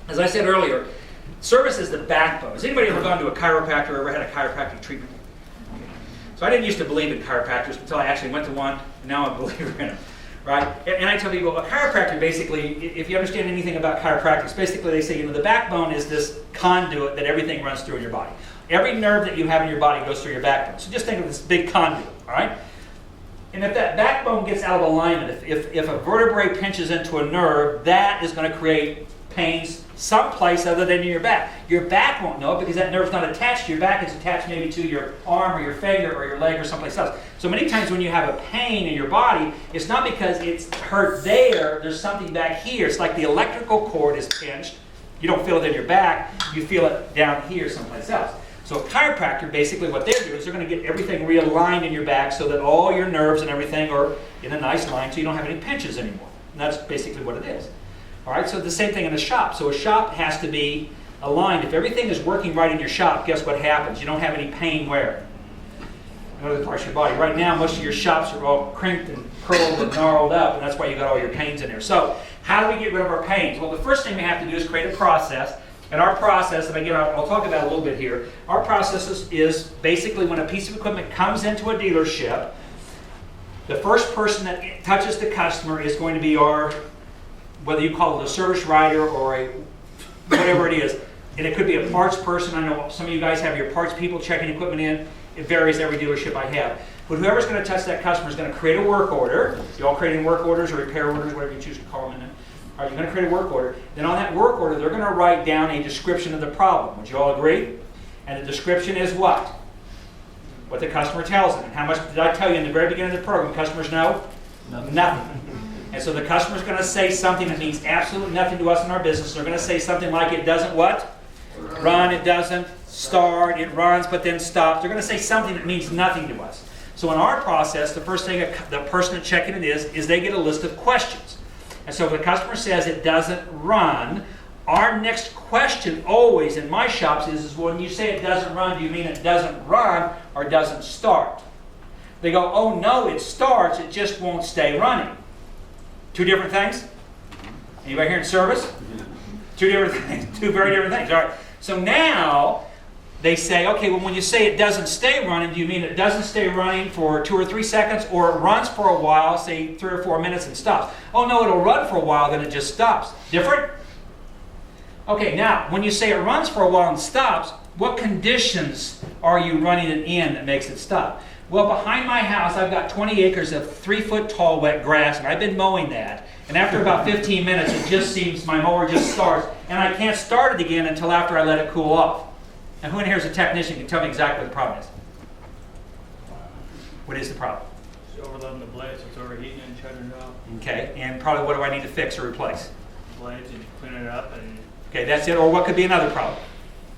As I said earlier, service is the backbone. Has anybody ever gone to a chiropractor or ever had a chiropractic treatment? So I didn't used to believe in chiropractors until I actually went to one, and now I'm a believer in them. Right? And I tell people, a chiropractor basically, if you understand anything about chiropractics, basically they say, the backbone is this conduit that everything runs through in your body. Every nerve that you have in your body goes through your backbone. So just think of this big conduit, all right? And if that backbone gets out of alignment, if a vertebrae pinches into a nerve, that is going to create pains someplace other than in your back. Your back won't know it because that nerve's not attached to your back. It's attached maybe to your arm or your finger or your leg or someplace else. So many times when you have a pain in your body, it's not because it's hurt there. There's something back here. It's like the electrical cord is pinched. You don't feel it in your back. You feel it down here someplace else. So a chiropractor, basically what they're doing is they're going to get everything realigned in your back so that all your nerves and everything are in a nice line so you don't have any pinches anymore. And that's basically what it is. All right, so the same thing in a shop. So a shop has to be aligned. If everything is working right in your shop, guess what happens? You don't have any pain where? In other parts of your body. Right now, most of your shops are all crimped and curled and gnarled up, and that's why you got all your pains in there. So how do we get rid of our pains? Well, the first thing we have to do is create a process. And our process, and again, I'll talk about it a little bit here. Our process is basically when a piece of equipment comes into a dealership, the first person that touches the customer is going to be our, whether you call it a service writer or a whatever it is. And it could be a parts person. I know some of you guys have your parts people checking equipment in. It varies every dealership I have. But whoever's going to touch that customer is going to create a work order. You all creating work orders or repair orders, whatever you choose to call them. All right, you're going to create a work order. Then on that work order, they're going to write down a description of the problem. Would you all agree? And the description is what? What the customer tells them. And how much did I tell you in the very beginning of the program? Customers know? Nothing. And so the customer's going to say something that means absolutely nothing to us in our business. They're going to say something like it doesn't what? Run, it doesn't start, it runs but then stops. They're going to say something that means nothing to us. So in our process, the first thing the person that's checking it is they get a list of questions. And so if the customer says it doesn't run, our next question always in my shops is when you say it doesn't run, do you mean it doesn't run or doesn't start? They go, oh no, it starts, it just won't stay running. Two different things? Anybody here in service? Two different things, two very different things. All right. So now they say, okay, well when you say it doesn't stay running, do you mean it doesn't stay running for 2 or 3 seconds or it runs for a while, say 3 or 4 minutes and stops? Oh no, it'll run for a while, then it just stops. Different? Okay, now when you say it runs for a while and stops, what conditions are you running it in that makes it stop? Well, behind my house, I've got 20 acres of 3-foot tall wet grass, and I've been mowing that. And after about 15 minutes, it just seems my mower just starts, and I can't start it again until after I let it cool off. And who in here is a technician can tell me exactly what the problem is? What is the problem? It's overloading the blades, it's overheating and shutting it off. Okay, and probably what do I need to fix or replace? Blades and clean it up and... Okay, that's it. Or what could be another problem?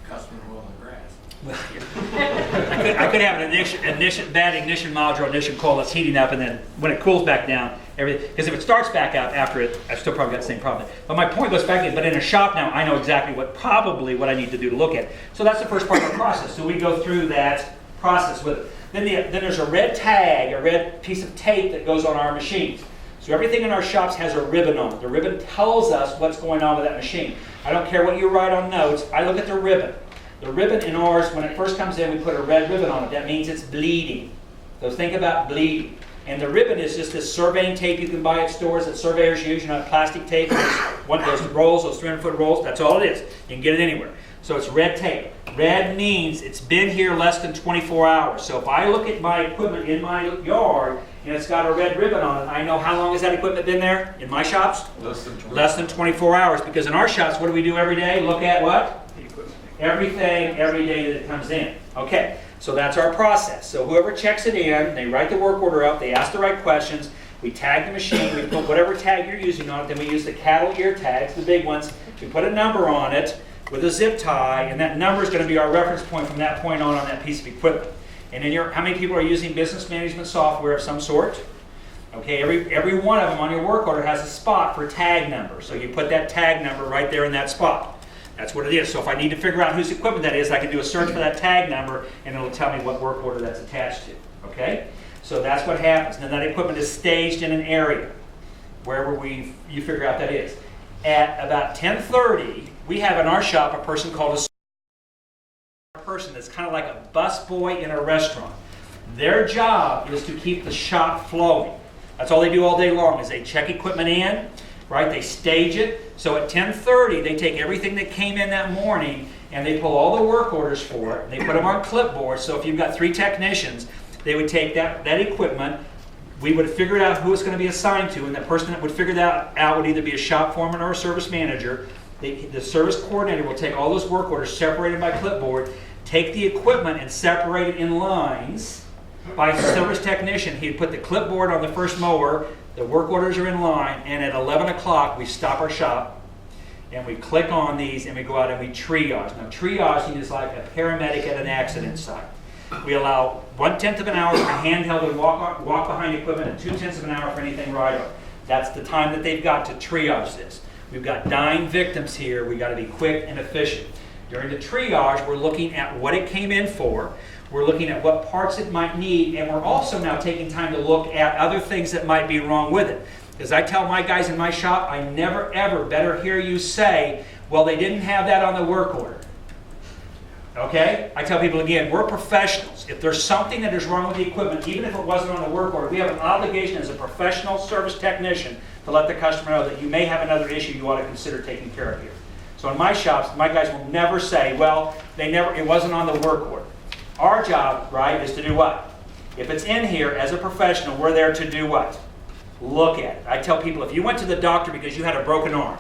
Customer mowing the grass. Well, yeah. I could have an bad ignition module or ignition coil that's heating up, and then when it cools back down, everything. Because if it starts back out after it, I've still probably got the same problem. But my point goes back in. But in a shop now, I know exactly what I need to do to look at. So that's the first part of the process. So we go through that process with it. Then there's a red tag, a red piece of tape that goes on our machines. So everything in our shops has a ribbon on it. The ribbon tells us what's going on with that machine. I don't care what you write on notes. I look at the ribbon. The ribbon in ours, when it first comes in, we put a red ribbon on it. That means it's bleeding. So think about bleeding. And the ribbon is just this surveying tape you can buy at stores that surveyors use. You know, plastic tape, one of those rolls, those 300-foot rolls. That's all it is. You can get it anywhere. So it's red tape. Red means it's been here less than 24 hours. So if I look at my equipment in my yard and it's got a red ribbon on it, I know how long has that equipment been there in my shops? Less than 24 hours. Because in our shops, what do we do every day? Look at what? Everything, every day that it comes in. Okay, so that's our process. So whoever checks it in, they write the work order up, they ask the right questions, we tag the machine, we put whatever tag you're using on it, then we use the cattle ear tags, the big ones, we put a number on it with a zip tie, and that number is going to be our reference point from that point on that piece of equipment. And then how many people are using business management software of some sort? Okay, every one of them on your work order has a spot for tag number. So you put that tag number right there in that spot. That's what it is. So if I need to figure out whose equipment that is, I can do a search for that tag number and it'll tell me what work order that's attached to. Okay? So that's what happens. Then that equipment is staged in an area, wherever you figure out that is. at about 10:30, we have in our shop a person called a person that's kind of like a busboy in a restaurant. Their job is to keep the shop flowing. That's all they do all day long, is they check equipment in, right? They stage it. So at 10:30, they take everything that came in that morning and they pull all the work orders for it. And they put them on clipboards. So if you've got 3 technicians, they would take that equipment. We would figure out who it's going to be assigned to, and the person that would figure that out would either be a shop foreman or a service manager. The service coordinator will take all those work orders separated by clipboard, take the equipment and separate it in lines by service technician. He'd put the clipboard on the first mower, the work orders are in line, and at 11 o'clock we stop our shop and we click on these and we go out and we triage. Now triaging is like a paramedic at an accident site. We allow 1/10 of an hour for handheld and walk behind equipment, and 2/10 of an hour for anything ride-on. That's the time that they've got to triage this. We've got dying victims here. We've got to be quick and efficient. During the triage, we're looking at what it came in for. We're looking at what parts it might need, and we're also now taking time to look at other things that might be wrong with it. As I tell my guys in my shop, I never ever better hear you say, well, they didn't have that on the work order. Okay? I tell people again, we're professionals. If there's something that is wrong with the equipment, even if it wasn't on the work order, we have an obligation as a professional service technician to let the customer know that you may have another issue you ought to consider taking care of here. So in my shops, my guys will never say, well, it wasn't on the work order. Our job, right, is to do what? If it's in here as a professional, we're there to do what? Look at it. I tell people, if you went to the doctor because you had a broken arm,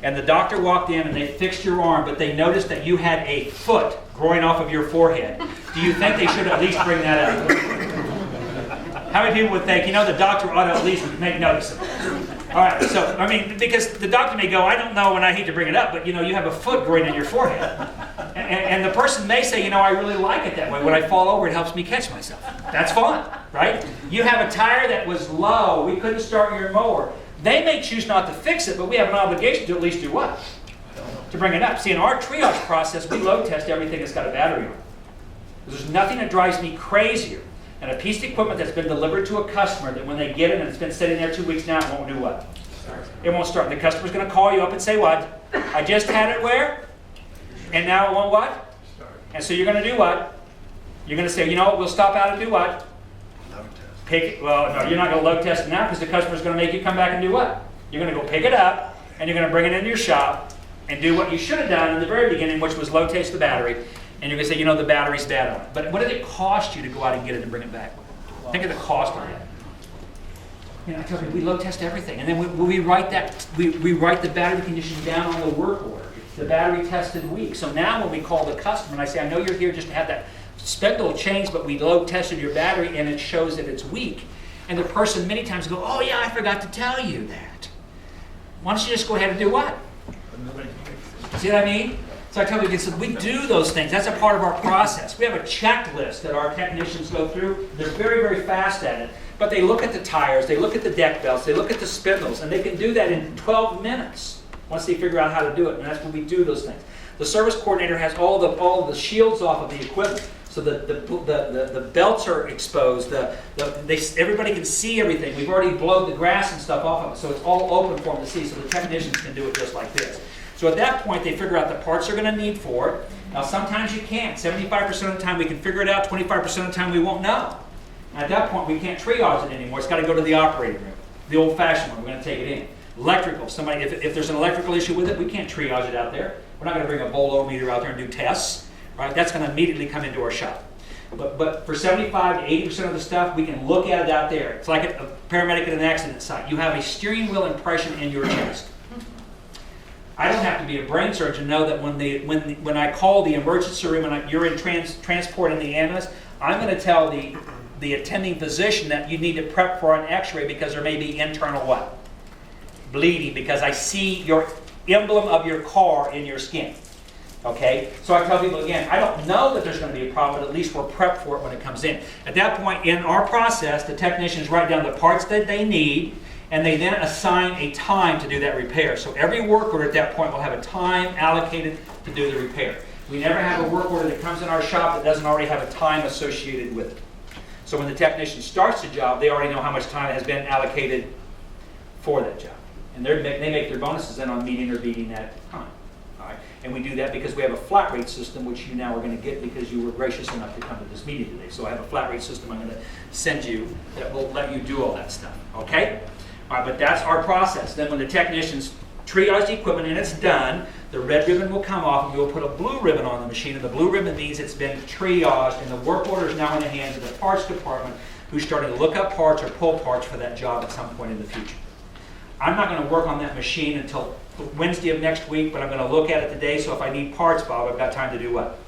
and the doctor walked in and they fixed your arm, but they noticed that you had a foot growing off of your forehead, do you think they should at least bring that up? How many people would think, the doctor ought to at least make notice of it? All right, so, because the doctor may go, I don't know, and I hate to bring it up, but you have a foot growing in your forehead. And the person may say, I really like it that way. When I fall over, it helps me catch myself. That's fun, right? You have a tire that was low. We couldn't start your mower. They may choose not to fix it, but we have an obligation to at least do what? To bring it up. See, in our triage process, we load test everything that's got a battery on it. There's nothing that drives me crazier than a piece of equipment that's been delivered to a customer that when they get it and it's been sitting there 2 weeks now, it won't do what? It won't start. The customer's going to call you up and say what? I just had it where? And now it won't what? And so you're going to do what? You're going to say, we'll stop out and do what? Pick it. Well, no, you're not going to load test it now because the customer's going to make you come back and do what? You're going to go pick it up and you're going to bring it into your shop and do what you should have done in the very beginning, which was load test the battery. And you're going to say, the battery's dead on it. But what did it cost you to go out and get it and bring it back? Think of the cost of that. I tell you, we load test everything, and then we write that we write the battery condition down on the work order. The battery tested week. So now when we call the customer and I say, I know you're here just to have that spindle change, but we load tested your battery and it shows that it's weak. And the person many times go, oh yeah, I forgot to tell you that. Why don't you just go ahead and do what? See what I mean? So I tell you, we do those things. That's a part of our process. We have a checklist that our technicians go through. They're very, very fast at it. But they look at the tires, they look at the deck belts, they look at the spindles, and they can do that in 12 minutes once they figure out how to do it. And that's when we do those things. The service coordinator has all the shields off of the equipment. So the belts are exposed. Everybody can see everything. We've already blown the grass and stuff off of it. So it's all open for them to see. So the technicians can do it just like this. So at that point, they figure out the parts they're going to need for it. Now, sometimes you can't. 75% of the time we can figure it out. 25% of the time we won't know. And at that point, we can't triage it anymore. It's got to go to the operating room, the old-fashioned one. We're going to take it in. Electrical. If there's an electrical issue with it, we can't triage it out there. We're not going to bring a bolometer out there and do tests. Right? That's going to immediately come into our shop. But for 75 to 80% of the stuff, we can look at it out there. It's like a paramedic at an accident site. You have a steering wheel impression in your chest. I don't have to be a brain surgeon to know that when I call the emergency room and you're in transport in the ambulance, I'm going to tell the attending physician that you need to prep for an x-ray because there may be internal what? Bleeding, because I see your emblem of your car in your skin. Okay? So I tell people again, I don't know that there's going to be a problem, but at least we're prepped for it when it comes in. At that point in our process, the technicians write down the parts that they need, and they then assign a time to do that repair. So every work order at that point will have a time allocated to do the repair. We never have a work order that comes in our shop that doesn't already have a time associated with it. So when the technician starts the job, they already know how much time has been allocated for that job. And they make their bonuses then on meeting or beating that time. All right? And we do that because we have a flat rate system, which you now are going to get because you were gracious enough to come to this meeting today. So I have a flat rate system I'm going to send you that will let you do all that stuff. Okay? All right, but that's our process. Then when the technicians triage the equipment and it's done, the red ribbon will come off and we'll put a blue ribbon on the machine. And the blue ribbon means it's been triaged and the work order is now in the hands of the parts department who's starting to look up parts or pull parts for that job at some point in the future. I'm not going to work on that machine until Wednesday of next week, but I'm going to look at it today. So if I need parts, Bob, I've got time to do what?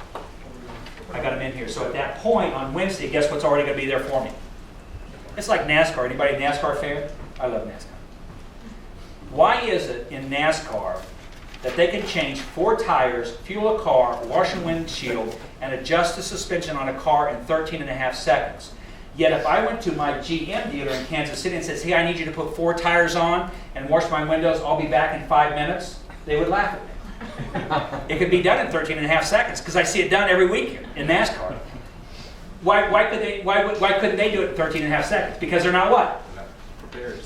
I got them in here. So at that point on Wednesday, guess what's already going to be there for me? It's like NASCAR. Anybody NASCAR fan? I love NASCAR. Why is it in NASCAR that they can change 4 tires, fuel a car, wash a windshield, and adjust the suspension on a car in 13.5 seconds? Yet if I went to my GM dealer in Kansas City and says, hey, I need you to put 4 tires on and wash my windows, I'll be back in 5 minutes, they would laugh at me. It could be done in 13.5 seconds because I see it done every week in NASCAR. Why couldn't they do it in 13.5 seconds? Because they're not what?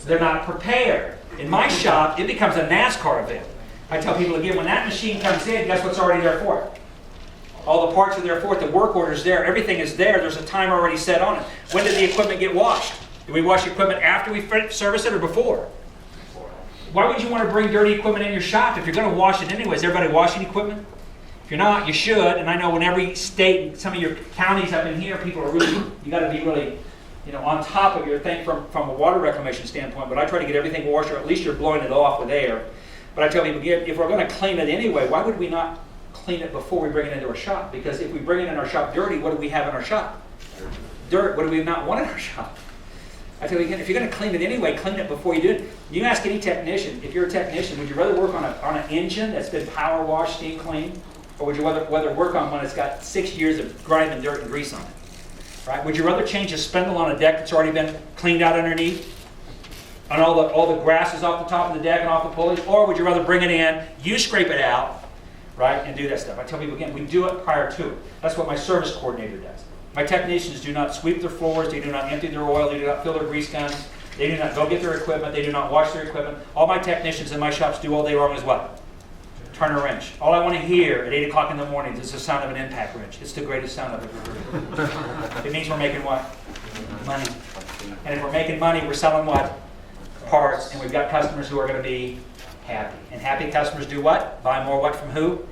They're not prepared. In my shop, it becomes a NASCAR event. I tell people again, when that machine comes in, guess what's already there for it? All the parts are there for it. The work order's there. Everything is there. There's a timer already set on it. When did the equipment get washed? Do we wash the equipment after we service it or before? Why would you want to bring dirty equipment in your shop if you're going to wash it anyways? Everybody washing equipment? If you're not, you should. And I know in every state, some of your counties up in here, people are really, you got to be really, on top of your thing from a water reclamation standpoint. But I try to get everything washed, or at least you're blowing it off with air. But I tell people, if we're going to clean it anyway, why would we not clean it before we bring it into our shop? Because if we bring it in our shop dirty, what do we have in our shop? Dirt. What do we not want in our shop? I tell you again, if you're going to clean it anyway, clean it before you do it. You ask any technician, if you're a technician, would you rather work on an engine that's been power washed, steam cleaned, or would you rather work on one that's got 6 years of grinding dirt and grease on it? Right? Would you rather change a spindle on a deck that's already been cleaned out underneath? And all the grass is off the top of the deck and off the pulleys? Or would you rather bring it in, you scrape it out, right, and do that stuff? I tell people again, we do it prior to it. That's what my service coordinator does. My technicians do not sweep their floors, they do not empty their oil, they do not fill their grease guns, they do not go get their equipment, they do not wash their equipment. All my technicians in my shops do all day long is what? Turn a wrench. All I want to hear at 8 o'clock in the morning is the sound of an impact wrench. It's the greatest sound I've ever heard. It means we're making what? Money. And if we're making money, we're selling what? Parts, and we've got customers who are going to be happy. And happy customers do what? Buy more what from who?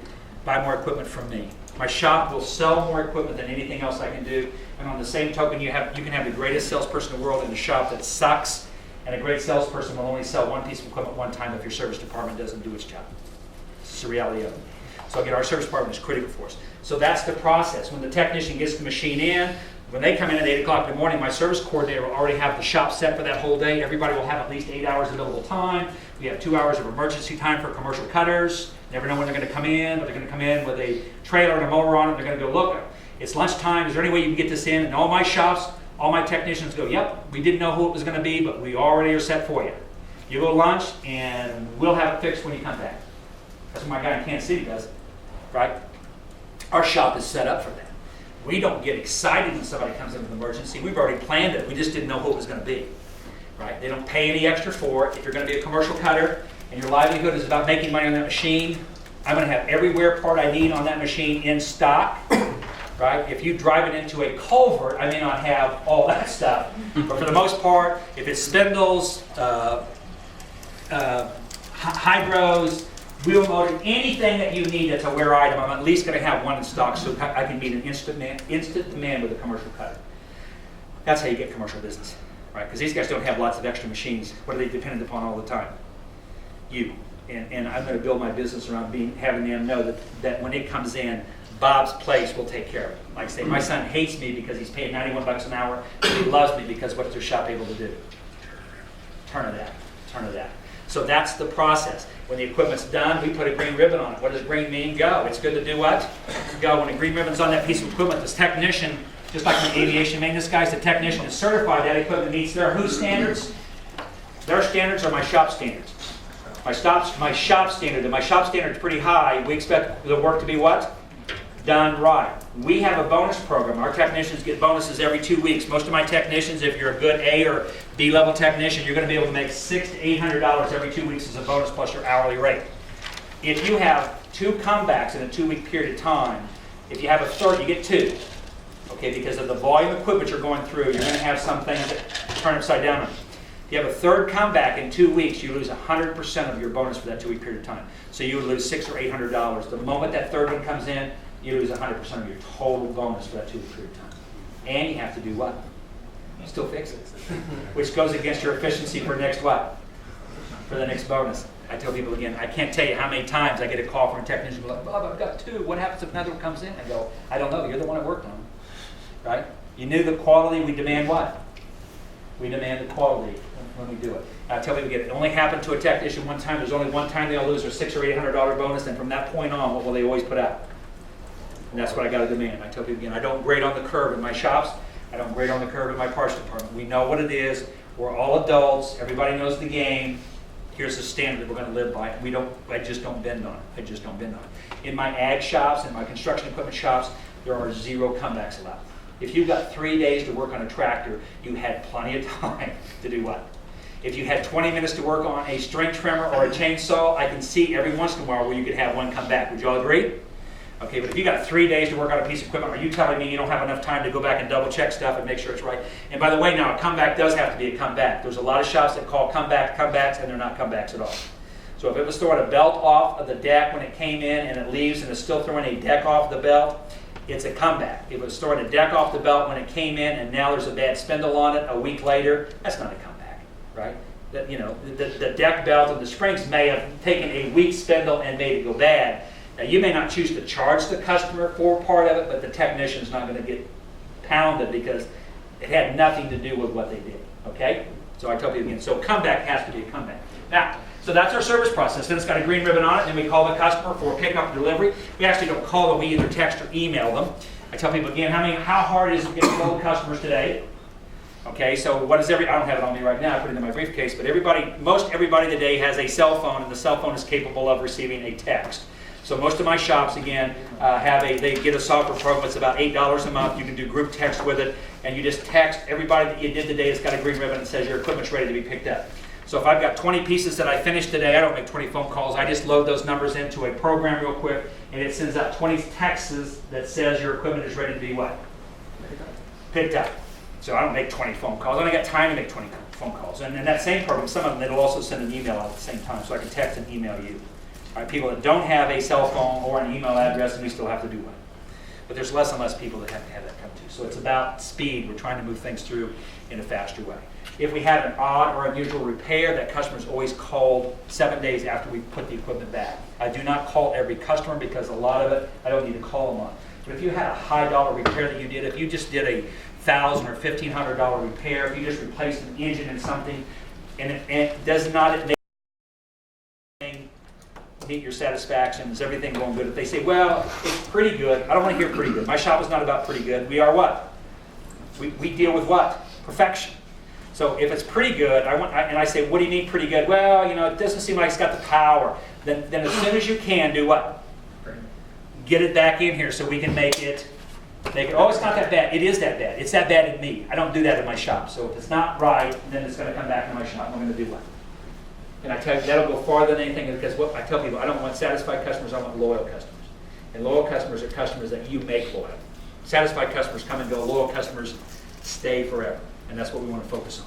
Buy more equipment from me. My shop will sell more equipment than anything else I can do. And on the same token, you can have the greatest salesperson in the world in the shop that sucks, and a great salesperson will only sell one piece of equipment one time if your service department doesn't do its job. It's the reality of it. So again, our service department is critical for us. So that's the process. When the technician gets the machine in, when they come in at 8 o'clock in the morning, my service coordinator will already have the shop set for that whole day. Everybody will have at least 8 hours available time. We have 2 hours of emergency time for commercial cutters. Never know when they're going to come in, but they're going to come in with a trailer and a mower on it. They're going to go, look, it's lunchtime. Is there any way you can get this in? And all my shops, all my technicians go, yep, we didn't know who it was going to be, but we already are set for you. You go to lunch, and we'll have it fixed when you come back. That's what my guy in Kansas City does, right? Our shop is set up for that. We don't get excited when somebody comes in with an emergency. We've already planned it. We just didn't know who it was going to be, right? They don't pay any extra for it. If you're going to be a commercial cutter and your livelihood is about making money on that machine, I'm going to have every wear part I need on that machine in stock, right? If you drive it into a culvert, I may not have all that stuff. But for the most part, if it's spindles, hydros, wheel motor, anything that you need that's a wear item, I'm at least going to have one in stock so I can meet an instant demand with a commercial cutter. That's how you get commercial business, right? Because these guys don't have lots of extra machines. What are they dependent upon all the time? You. And I'm going to build my business around having them know that when it comes in, Bob's place will take care of it. Like I say, my son hates me because he's paid 91 bucks an hour, but he loves me because what's their shop able to do? Turn of that. Turn of that. So that's the process. When the equipment's done, we put a green ribbon on it. What does green mean? Go. It's good to do what? Go. When a green ribbon's on that piece of equipment, this technician, just like the aviation maintenance guys, the technician is certified that equipment meets their whose standards? Their standards are my shop standards. My shop standard, and my shop standard is pretty high. We expect the work to be what? Done right. We have a bonus program. Our technicians get bonuses every 2 weeks. Most of my technicians, if you're a good A or D-level technician, you're going to be able to make $600 to $800 every 2 weeks as a bonus plus your hourly rate. If you have 2 comebacks in a 2-week period of time, if you have a third, you get 2. Okay, because of the volume of equipment you're going through, you're going to have some things that turn upside down. If you have a third comeback in 2 weeks, you lose 100% of your bonus for that 2-week period of time. So you would lose $600 or $800. The moment that third one comes in, you lose 100% of your total bonus for that 2-week period of time. And you have to do what? Still fix it. Which goes against your efficiency for next what? For the next bonus. I tell people again, I can't tell you how many times I get a call from a technician like, Bob, I've got 2. What happens if another one comes in? I go, I don't know. You're the one that worked on them. Right? You knew the quality. We demand what? We demand the quality when we do it. I tell people again, it only happened to a technician one time. There's only one time they'll lose their $600 or $800 bonus, and from that point on, what will they always put out? And that's what I got to demand. I tell people again, I don't grade on the curve in my shops. I don't grade on the curve in my parts department. We know what it is. We're all adults. Everybody knows the game. Here's the standard we're going to live by. I just don't bend on it. I just don't bend on it. In my ag shops, in my construction equipment shops, there are 0 comebacks allowed. If you've got 3 days to work on a tractor, you had plenty of time to do what? If you had 20 minutes to work on a string trimmer or a chainsaw, I can see every once in a while where you could have one come back. Would you all agree? Okay, but if you got 3 days to work on a piece of equipment, are you telling me you don't have enough time to go back and double check stuff and make sure it's right? And by the way, now a comeback does have to be a comeback. There's a lot of shops that call comebacks, and they're not comebacks at all. So if it was throwing a belt off of the deck when it came in and it leaves and it's still throwing a deck off the belt, it's a comeback. If it was throwing a deck off the belt when it came in and now there's a bad spindle on it a week later, that's not a comeback, right? That, the deck belt and the springs may have taken a weak spindle and made it go bad. Now, you may not choose to charge the customer for part of it, but the technician's not going to get pounded because it had nothing to do with what they did, okay? So I tell people again, so comeback has to be a comeback. Now, so that's our service process. Then it's got a green ribbon on it, and then we call the customer for pickup and delivery. We actually don't call them, we either text or email them. I tell people again, how hard is it to get hold of customers today? Okay, so what is I don't have it on me right now, I put it in my briefcase, but most everybody today has a cell phone, and the cell phone is capable of receiving a text. So most of my shops, again, they get a software program. It's about $8 a month. You can do group text with it, and you just text everybody that you did today. It's got a green ribbon that says your equipment's ready to be picked up. So if I've got 20 pieces that I finished today, I don't make 20 phone calls. I just load those numbers into a program real quick, and it sends out 20 texts that says your equipment is ready to be what? Picked up. So I don't make 20 phone calls. I only got time to make 20 phone calls. And in that same program, some of them, it'll also send an email out at the same time, so I can text and email you. All right, people that don't have a cell phone or an email address, and we still have to do one. But there's less and less people that have to have that come to. So it's about speed. We're trying to move things through in a faster way. If we have an odd or unusual repair, that customer is always called 7 days after we put the equipment back. I do not call every customer because a lot of it I don't need to call them on. But if you had a high dollar repair that you did, if you just did a $1,000 or $1,500 repair, if you just replaced an engine in something, and it does not meet your satisfaction, is everything going good? If they say, well, it's pretty good, I don't want to hear pretty good. My shop is not about pretty good. We are what? We deal with what? Perfection. So if it's pretty good, and I say, what do you mean pretty good? Well, it doesn't seem like it's got the power. Then as soon as you can, do what? Get it back in here so we can make it, oh, it's not that bad. It is that bad. It's that bad in me. I don't do that in my shop. So if it's not right, then it's going to come back to my shop. I'm going to do what? And I tell you, that'll go farther than anything, because what I tell people, I don't want satisfied customers, I want loyal customers. And loyal customers are customers that you make loyal. Satisfied customers come and go. Loyal customers stay forever. And that's what we want to focus on.